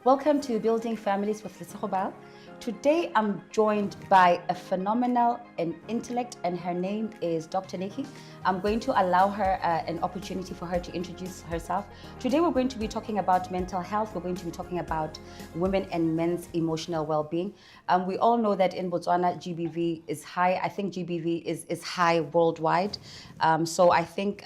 Welcome to Building Families with 𝐁𝐮𝐢𝐥𝐝𝐢𝐧𝐠. Today I'm joined by a phenomenal in intellect, and her name is Dr. Nikki. I'm going to allow her an opportunity for her to introduce herself. Today we're going to be talking about mental health. We're going to be talking about women and men's emotional well-being. We all know that in Botswana, GBV is high. I think GBV is high worldwide. So I think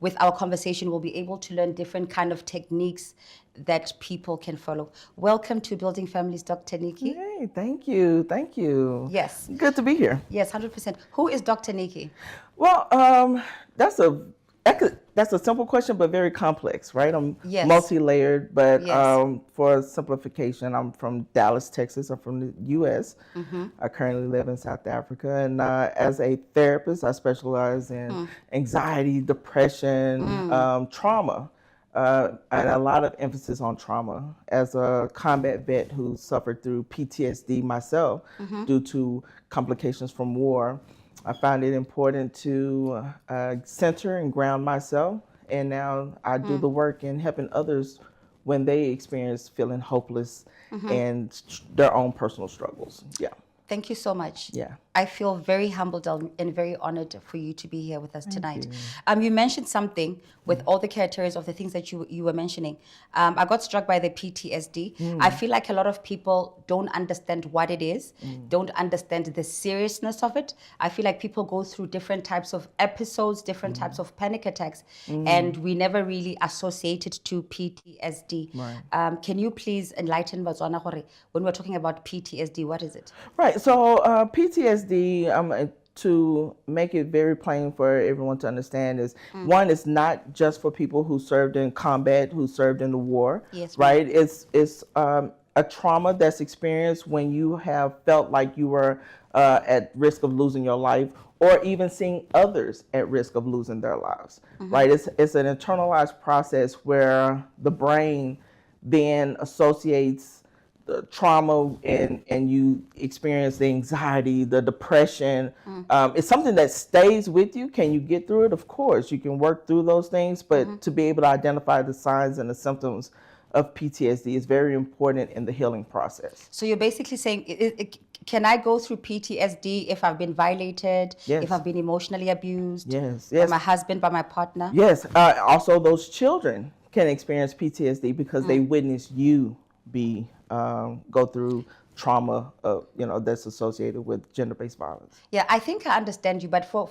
with our conversation, we'll be able to learn different kind of techniques that people can follow. Welcome to Building Families, Dr. Nikki. Hey, thank you. Thank you. Yes. Good to be here. Yes, 100%. Who is Dr. Nikki? Well, that's a simple question, but very complex, right? I'm multi-layered, but for simplification, I'm from Dallas, Texas. I'm from the U.S. I currently live in South Africa, and as a therapist, I specialize in anxiety, depression, trauma. And a lot of emphasis on trauma. As a combat vet who suffered through PTSD myself due to complications from war, I found it important to center and ground myself. And now I do the work in helping others when they experience feeling hopeless and their own personal struggles. Yeah. Thank you so much. Yeah. I feel very humbled and very honored for you to be here with us tonight. You mentioned something with all the characteristics of the things that you were mentioning. I got struck by the PTSD. I feel like a lot of people don't understand what it is, don't understand the seriousness of it. I feel like people go through different types of episodes, different types of panic attacks, and we never really associate it to PTSD. Right. Can you please enlighten Botswana when we're talking about PTSD, what is it? Right. So PTSD, to make it very plain for everyone to understand, is one, it's not just for people who served in combat, who served in the war. Yes. Right. It's a trauma that's experienced when you have felt like you were at risk of losing your life, or even seeing others at risk of losing their lives. Right. It's an internalized process where the brain then associates the trauma and you experience the anxiety, the depression. It's something that stays with you. Can you get through it? Of course, you can work through those things, but to be able to identify the signs and the symptoms of PTSD is very important in the healing process. So you're basically saying, can I go through PTSD if I've been violated, if I've been emotionally abused by my husband, by my partner? Yes. Also, those children can experience PTSD because they witness you go through trauma, that's associated with gender-based violence. Yeah, I think I understand you, but for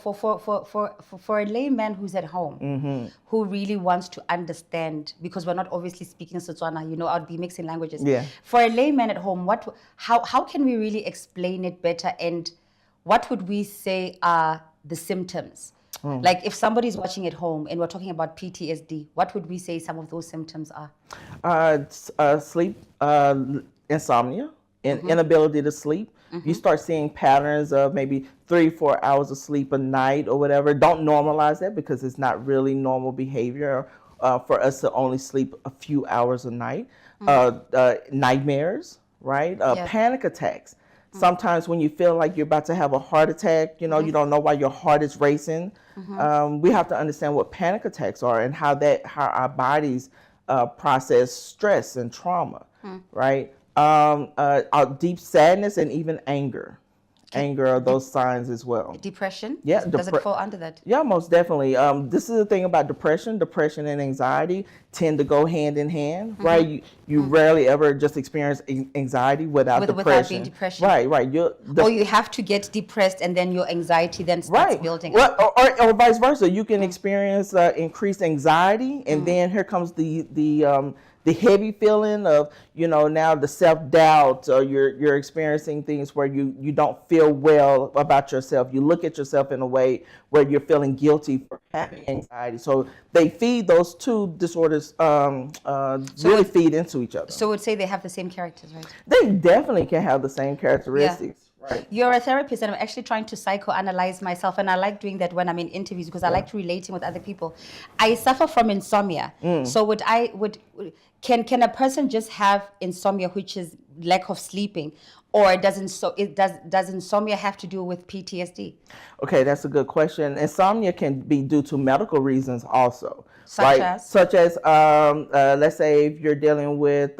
a layman who's at home, who really wants to understand, because we're not obviously speaking Setswana, I'd be mixing languages. Yeah. For a layman at home, how can we really explain it better, and what would we say are the symptoms? Like if somebody's watching at home and we're talking about PTSD, what would we say some of those symptoms are? Sleep, insomnia, inability to sleep. You start seeing patterns of maybe 3-4 hours of sleep a night or whatever. Don't normalize that, because it's not really normal behavior for us to only sleep a few hours a night. Nightmares, right? Panic attacks. Sometimes when you feel like you're about to have a heart attack, you don't know why your heart is racing. We have to understand what panic attacks are and how our bodies process stress and trauma, right? Deep sadness and even anger. Anger are those signs as well. Depression? Yeah. Does it fall under that? Yeah, most definitely. This is the thing about depression. Depression and anxiety tend to go hand in hand, right? You rarely ever just experience anxiety without depression. Without being depression. Right. Or you have to get depressed and then your anxiety then starts building up. Or vice versa. You can experience increased anxiety, and then here comes the heavy feeling of, now the self-doubt, or you're experiencing things where you don't feel well about yourself. You look at yourself in a way where you're feeling guilty for having anxiety. So they feed, those two disorders really feed into each other. So I would say they have the same characters, right? They definitely can have the same characteristics. Yeah. Right. You're a therapist, and I'm actually trying to psychoanalyze myself, and I like doing that when I'm in interviews, because I like relating with other people. I suffer from insomnia. So can a person just have insomnia, which is lack of sleeping, or does insomnia have to do with PTSD? Okay, that's a good question. Insomnia can be due to medical reasons also. Such as? Such as, let's say if you're dealing with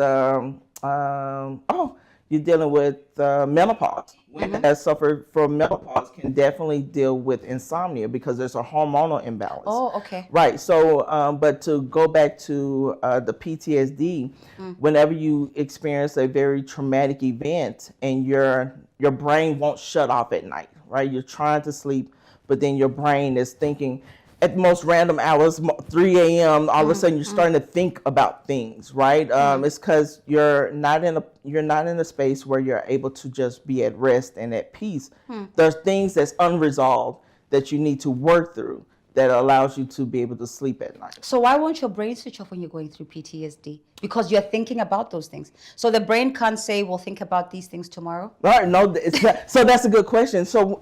you're dealing with menopause. Women that suffer from menopause can definitely deal with insomnia because there's a hormonal imbalance. Oh, okay. Right. So, but to go back to the PTSD, whenever you experience a very traumatic event and your brain won't shut off at night, right? You're trying to sleep, but then your brain is thinking at the most random hours, 3 a.m., all of a sudden you're starting to think about things, right? It's because you're not in a space where you're able to just be at rest and at peace. There's things that's unresolved that you need to work through that allows you to be able to sleep at night. So why won't your brain switch off when you're going through PTSD? Because you're thinking about those things. So the brain can't say, we'll think about these things tomorrow? Right, no, it's not, so that's a good question. So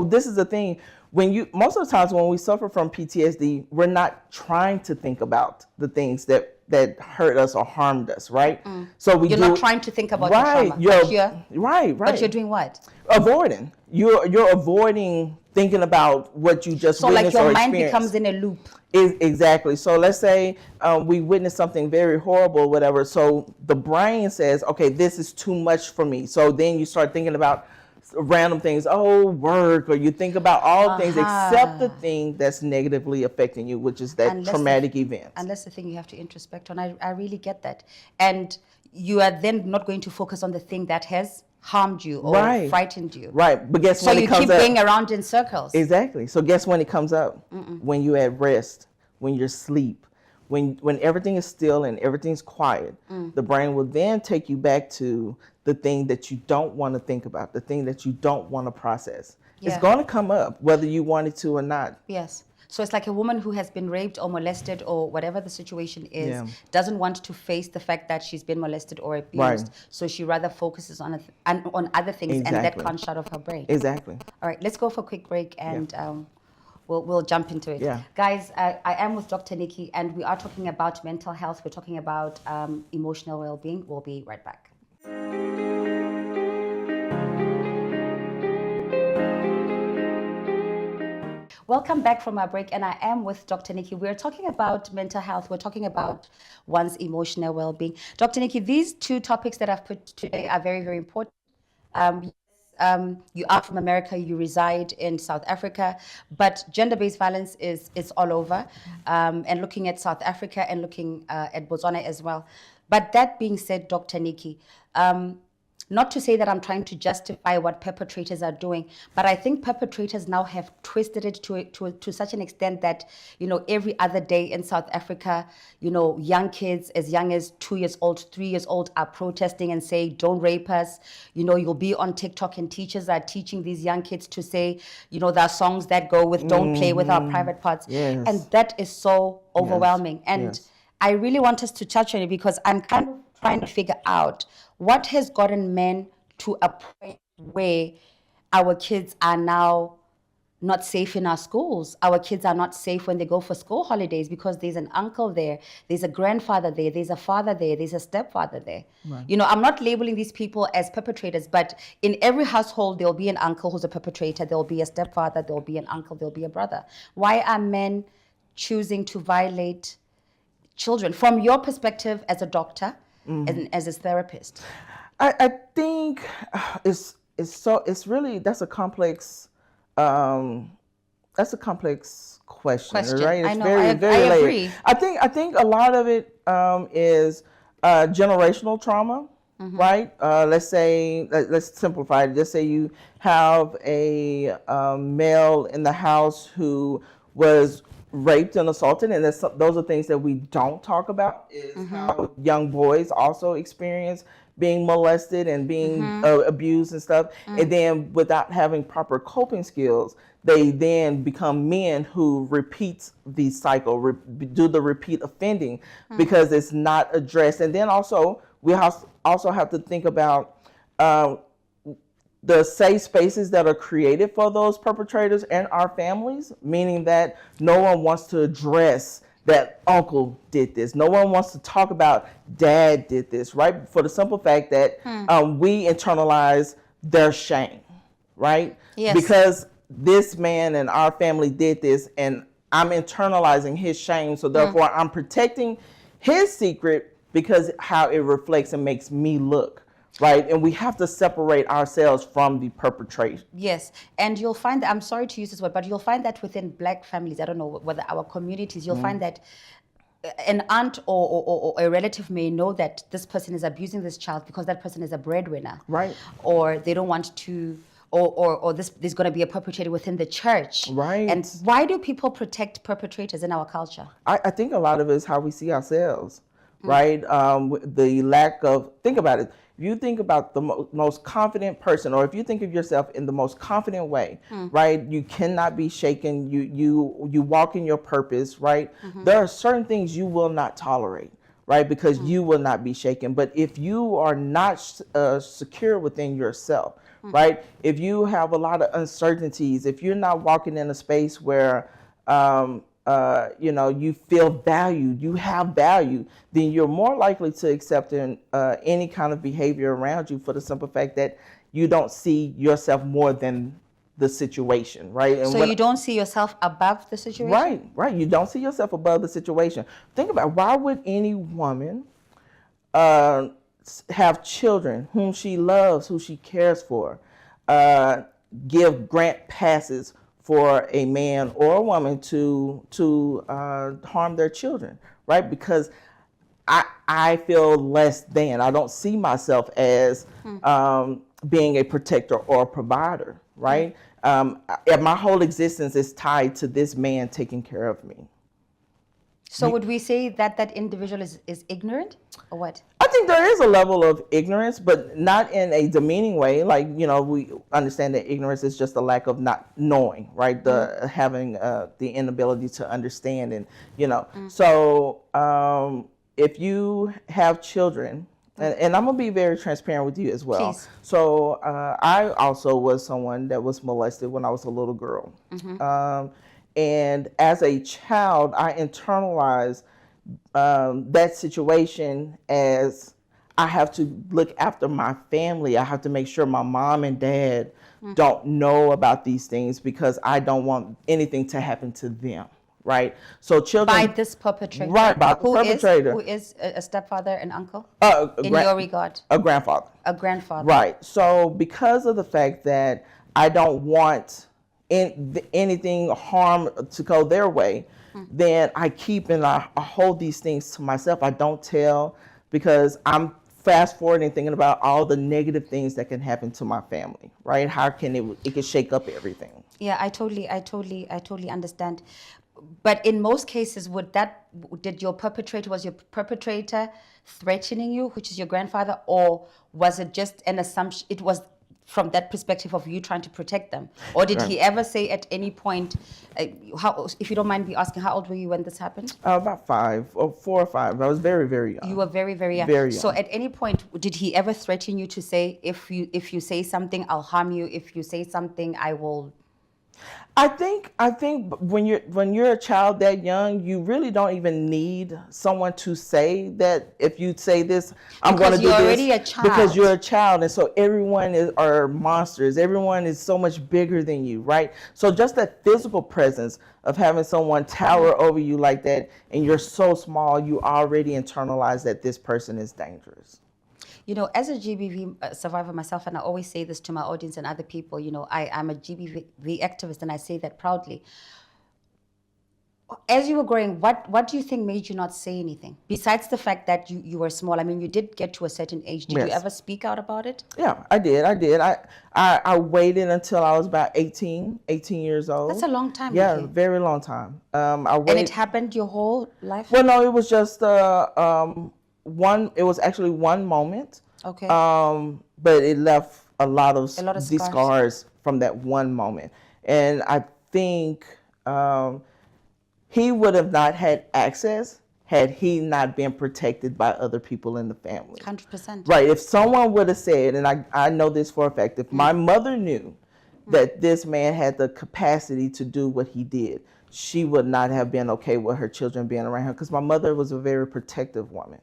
this is the thing. Most of the times when we suffer from PTSD, we're not trying to think about the things that hurt us or harmed us, right? So you're not trying to think about the trauma. But you're doing what? Avoiding. You're avoiding thinking about what you just witnessed or experienced. So like your mind becomes in a loop. Exactly. So let's say we witnessed something very horrible, whatever. So the brain says, okay, this is too much for me. So then you start thinking about random things, work, or you think about all things except the thing that's negatively affecting you, which is that traumatic event. And that's the thing you have to introspect on. I really get that. And you are then not going to focus on the thing that has harmed you or frightened you. Right. But guess when it comes up. So you keep going around in circles. Exactly. So guess when it comes up? When you're at rest, when you're asleep, when everything is still and everything's quiet, the brain will then take you back to the thing that you don't want to think about, the thing that you don't want to process. It's going to come up whether you want it to or not. Yes. So it's like a woman who has been raped or molested or whatever the situation is, doesn't want to face the fact that she's been molested or abused. So she rather focuses on other things, and that can't shut off her brain. Exactly. All right, let's go for a quick break and we'll jump into it. Guys, I am with Dr. Nikki and we are talking about mental health. We're talking about emotional well-being. We'll be right back. Welcome back from our break, and I am with Dr. Nikki. We're talking about mental health. We're talking about one's emotional well-being. Dr. Nikki, these two topics that I've put today are very, very important. You are from America, you reside in South Africa, but gender-based violence is all over, and looking at South Africa and looking at Botswana as well. But that being said, Dr. Nikki, not to say that I'm trying to justify what perpetrators are doing, but I think perpetrators now have twisted it to such an extent that, every other day in South Africa, young kids as young as 2 years old, 3 years old are protesting and say, don't rape us. You'll be on TikTok and teachers are teaching these young kids to say, there are songs that go with don't play with our private parts. And that is so overwhelming. And I really want us to touch on it because I'm kind of trying to figure out what has gotten men to a point where our kids are now not safe in our schools. Our kids are not safe when they go for school holidays because there's an uncle there, there's a grandfather there, there's a father there, there's a stepfather there. Right. I'm not labeling these people as perpetrators, but in every household, there'll be an uncle who's a perpetrator, there'll be a stepfather, there'll be an uncle, there'll be a brother. Why are men choosing to violate children? From your perspective as a doctor, and as a therapist, I think it's really that's a complex question. Right? It's I know. I agree. I think a lot of it is generational trauma. Right? Let's simplify it. Just say you have a male in the house who was raped and assaulted, and those are things that we don't talk about, is how young boys also experience being molested and being abused and stuff. And then without having proper coping skills, they then become men who repeat the cycle, do the repeat offending because it's not addressed. And then also, we also have to think about the safe spaces that are created for those perpetrators and our families, meaning that no one wants to address that uncle did this. No one wants to talk about dad did this, right? For the simple fact that we internalize their shame, right? Yes. Because this man and our family did this, and I'm internalizing his shame, so therefore I'm protecting his secret because how it reflects and makes me look. Right, and we have to separate ourselves from the perpetrator. Yes, and you'll find that, I'm sorry to use this word, but you'll find that within Black families, I don't know whether our communities, you'll find that an aunt or a relative may know that this person is abusing this child because that person is a breadwinner. Right. Or they don't want to, or there's going to be a perpetrator within the church. Right. And why do people protect perpetrators in our culture? I think a lot of it is how we see ourselves, right? The lack of, think about it. If you think about the most confident person, or if you think of yourself in the most confident way, right? You cannot be shaken. You walk in your purpose, right? There are certain things you will not tolerate, right? Because you will not be shaken. But if you are not secure within yourself, right? If you have a lot of uncertainties, if you're not walking in a space where you feel valued, you have value, then you're more likely to accept any kind of behavior around you, for the simple fact that you don't see yourself more than the situation, right? And so you don't see yourself above the situation? Right. You don't see yourself above the situation. Think about, why would any woman have children whom she loves, who she cares for, grant passes for a man or a woman to harm their children, right? Because I feel less than. I don't see myself as being a protector or a provider, right? My whole existence is tied to this man taking care of me. So would we say that that individual is ignorant, or what? I think there is a level of ignorance, but not in a demeaning way. Like, we understand that ignorance is just a lack of not knowing, right? Having the inability to understand, and So if you have children, and I'm gonna be very transparent with you as well. Please. So I also was someone that was molested when I was a little girl. And as a child, I internalized that situation as, I have to look after my family. I have to make sure my mom and dad don't know about these things, because I don't want anything to happen to them, right? So children... By this perpetrator? Right, by the perpetrator. Who is a stepfather and uncle? In your regard? A grandfather. A grandfather. Right. So because of the fact that I don't want anything harm to go their way, then I keep and I hold these things to myself. I don't tell, because I'm fast forwarding thinking about all the negative things that can happen to my family, right? How can it can shake up everything. Yeah, I totally understand. But in most cases, was your perpetrator threatening you, which is your grandfather, or was it just an assumption? It was from that perspective of you trying to protect them? Or did he ever say at any point, if you don't mind me asking, how old were you when this happened? About 4 or 5. I was very, very young. You were very, very young. Very young. So at any point, did he ever threaten you to say, if you say something, I'll harm you. If you say something, I will... I think when you're a child that young, you really don't even need someone to say that. If you say this, I'm going to do this. Because you're already a child. Because you're a child, and so everyone are monsters. Everyone is so much bigger than you, right? So just that physical presence of having someone tower over you like that, and you're so small, you already internalize that this person is dangerous. As a GBV survivor myself, and I always say this to my audience and other people, I'm a GBV activist, and I say that proudly. As you were growing, what do you think made you not say anything? Besides the fact that you were small, I mean, you did get to a certain age. Did you ever speak out about it? Yeah, I did. I waited until I was about 18 years old. That's a long time. Yeah, okay. Very long time. And it happened your whole life? Well, no, it was just it was actually one moment. Okay. But it left a lot of scars. Scars from that one moment. And I think he would have not had access had he not been protected by other people in the family. 100%. Right. If someone would have said, and I know this for a fact, if my mother knew that this man had the capacity to do what he did, she would not have been okay with her children being around her, because my mother was a very protective woman.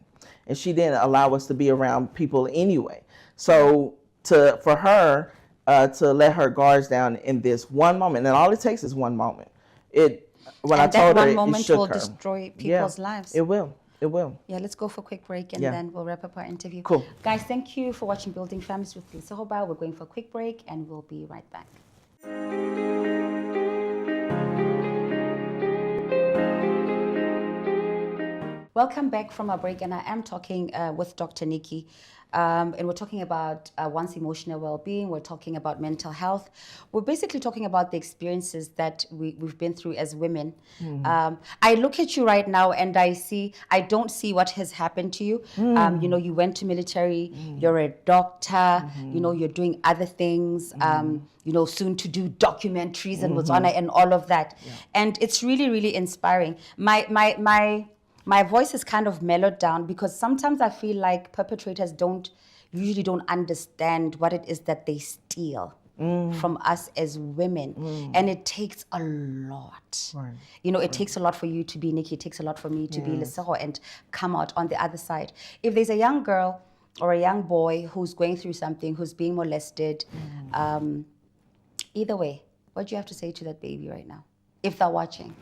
And she didn't allow us to be around people anyway. So for her to let her guards down in this one moment, and all it takes is one moment. When I told her, that one moment will destroy people's lives. It will. It will. Yeah, let's go for a quick break and Yeah. then we'll wrap up our interview. Cool. Guys, thank you for watching Building Families with 𝐿𝐶𝐻𝐻𝐵. We're going for a quick break and we'll be right back. Welcome back from our break, and I am talking with Dr. Nikki, and we're talking about one's emotional well-being. We're talking about mental health. We're basically talking about the experiences that we've been through as women. I look at you right now, and I don't see what has happened to you. You know, you went to military. You're a doctor. You know, you're doing other things. You know, soon to do documentaries and Botswana and all of that. Yeah. And it's really, really inspiring. My voice is kind of mellowed down because sometimes I feel like perpetrators usually don't understand what it is that they steal from us as women. And it takes a lot. Right. You know, it takes a lot for you to be Nikki. It takes a lot for me to be 𝐿𝐶𝐻𝐻 and come out on the other side. If there's a young girl or a young boy who's going through something, who's being molested, either way, what do you have to say to that baby right now, if they're watching?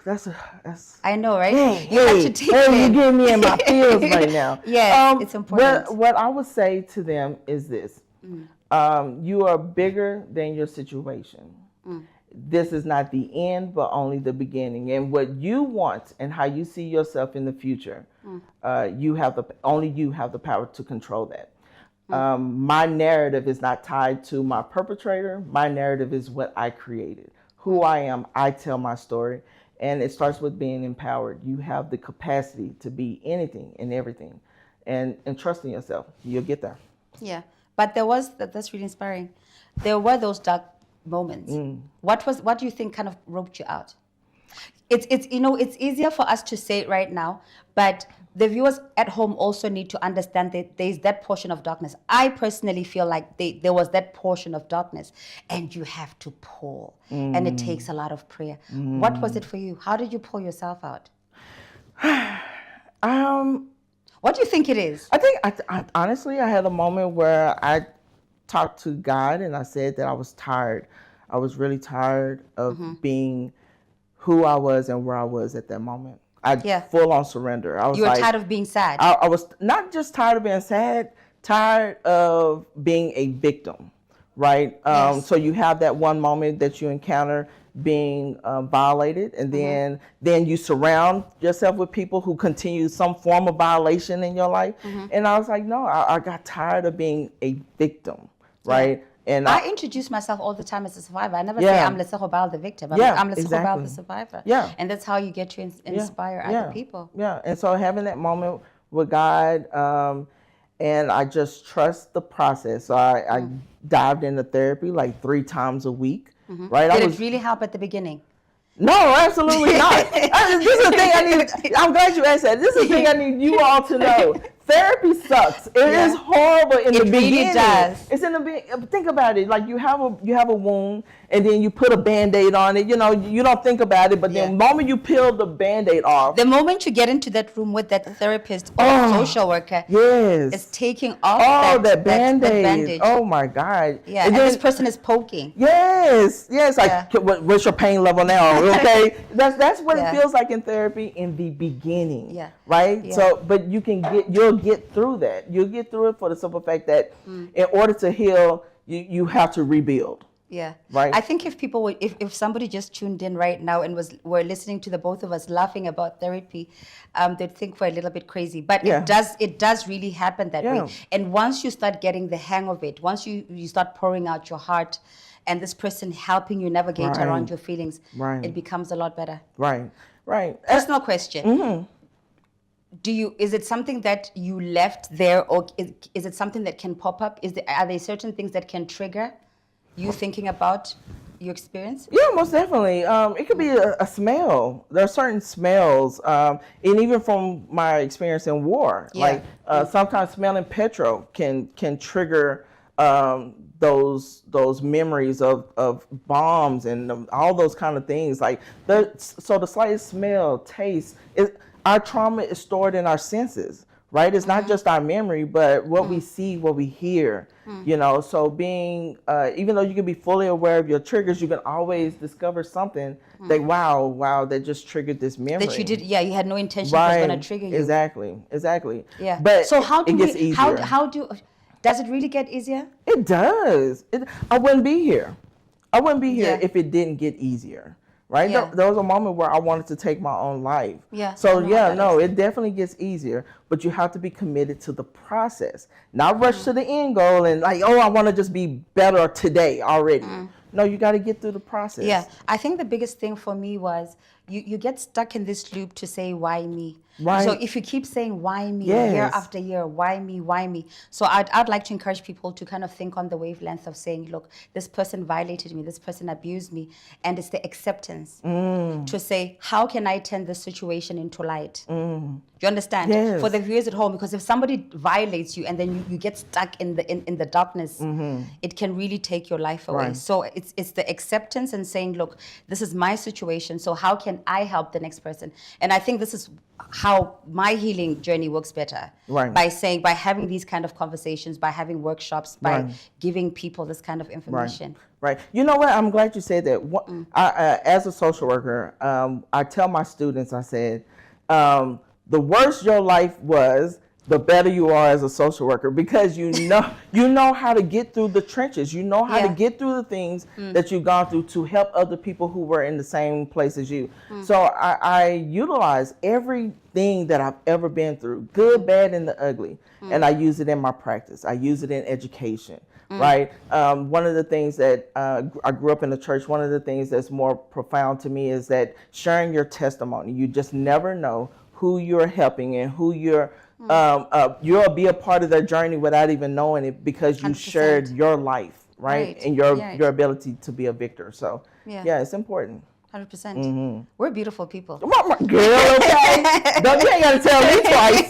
That's I know, right? You're getting me in my feels right now. Yes, it's important. What I would say to them is this: you are bigger than your situation. This is not the end, but only the beginning. And what you want and how you see yourself in the future, only you have the power to control that. My narrative is not tied to my perpetrator. My narrative is what I created. Who I am, I tell my story, and it starts with being empowered. You have the capacity to be anything and everything, and trusting yourself. You'll get there. Yeah, but that's really inspiring. There were those dark moments. What do you think kind of roped you out? It's you know, it's easier for us to say it right now, but the viewers at home also need to understand that there's that portion of darkness. I personally feel like there was that portion of darkness, and you have to pull, and it takes a lot of prayer. What was it for you? How did you pull yourself out? What do you think it is? I think, honestly, I had a moment where I talked to God, and I said that I was tired. I was really tired of being who I was and where I was at that moment. Full on surrender. You were tired of being sad. I was not just tired of being sad, tired of being a victim, right? So you have that one moment that you encounter being violated, and then you surround yourself with people who continue some form of violation in your life. And I was like, no, I got tired of being a victim, right? And I introduce myself all the time as a survivor. I never say I'm 𝐿𝐶𝐻𝐻𝐵 the victim. I'm 𝐿𝐶𝐻𝐻𝐵 the survivor. And that's how you get to inspire other people. And so having that moment with God, and I just trust the process. So I dived into therapy like 3 times a week. Right? Did it really help at the beginning? No, absolutely not. This is the thing I need. I'm glad you asked that. This is the thing I need you all to know. Therapy sucks. It is horrible in the beginning. It really does. It's in the beginning. Think about it. Like you have a wound, and then you put a Band-Aid on it. You know, you don't think about it, but the moment you peel the Band-Aid off, the moment you get into that room with that therapist or social worker, it's taking off that Band-Aid. Oh my God. Yeah, and this person is poking. Yes. Like, what's your pain level now? Okay, that's what it feels like in therapy in the beginning. Yeah. Right. Yeah. So, but you'll get through that. You'll get through it for the simple fact that in order to heal, you have to rebuild. Yeah. Right. I think if somebody just tuned in right now and were listening to the both of us laughing about therapy, they'd think we're a little bit crazy. But it does really happen that way. And once you start getting the hang of it, once you start pouring out your heart, and this person helping you navigate around your feelings, it becomes a lot better. Right. Personal question. Is it something that you left there, or is it something that can pop up? Are there certain things that can trigger you thinking about your experience? Yeah, most definitely. It could be a smell. There are certain smells, and even from my experience in war, like sometimes smelling petrol can trigger those memories of bombs and all those kind of things. Like so the slightest smell, taste, our trauma is stored in our senses, right? It's not just our memory, but what we see, what we hear, you know. So being, even though you can be fully aware of your triggers, you can always discover something that, wow, that just triggered this memory. That you did, you had no intention was going to trigger you. Exactly. Yeah. But so how do it gets easier. Does it really get easier? It does. I wouldn't be here. I wouldn't be here if it didn't get easier. Right? Yeah. There was a moment where I wanted to take my own life. Yeah. So it definitely gets easier, but you have to be committed to the process. Not rush to the end goal and like, oh, I want to just be better today already. No, you got to get through the process. Yeah. I think the biggest thing for me was you get stuck in this loop to say, why me? Right. So if you keep saying, why me, year after year, why me? So I'd like to encourage people to kind of think on the wavelength of saying, look, this person violated me, this person abused me. And it's the acceptance to say, how can I turn this situation into light? Do you understand? Yes. For the viewers at home, because if somebody violates you and then you get stuck in the darkness, it can really take your life away. Right. So it's the acceptance and saying, look, this is my situation, so how can I help the next person? And I think this is how my healing journey works better. Right. By having these kind of conversations, by having workshops, by giving people this kind of information. Right. You know what? I'm glad you said that. As a social worker, I tell my students, I said, the worse your life was, the better you are as a social worker, because you know how to get through the trenches. You know how to get through the things that you've gone through to help other people who were in the same place as you. So I utilize everything that I've ever been through, good, bad, and the ugly, and I use it in my practice. I use it in education. Right. One of the things that I grew up in the church, one of the things that's more profound to me is that sharing your testimony. You just never know who you're helping and who you'll be a part of their journey without even knowing it, because you 100%. shared your life, right? And your ability to be a victor. So yeah, it's important. 100%. We're beautiful people. Girl, okay? You ain't gotta tell me twice.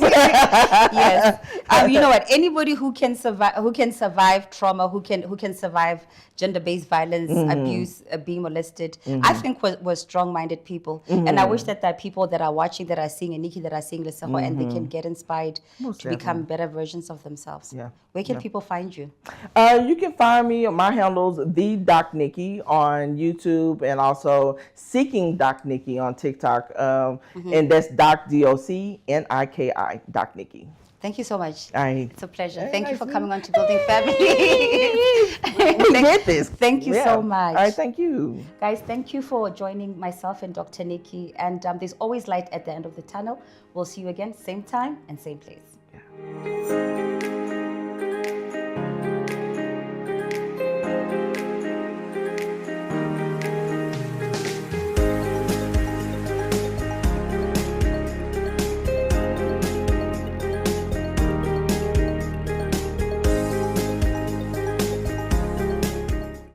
Yes. You know what? Anybody who can survive trauma, who can survive gender-based violence, abuse, being molested, I think we're strong-minded people. And I wish that there are people that are watching, that are seeing Aniki, that are seeing 𝐿'sego, and they can get inspired to become better versions of themselves. Yeah. Where can people find you? You can find me on my handles, the Doc Nikki on YouTube, and also Seeking Doc Nikki on TikTok. And that's Doc DOCNIKI, Doc Nikki. Thank you so much. Right. It's a pleasure. Thank you for coming on to Building Family. We did this. Thank you so much. All right, thank you. Guys, thank you for joining myself and Dr. Nikki. And there's always light at the end of the tunnel. We'll see you again, same time and same place. Yeah.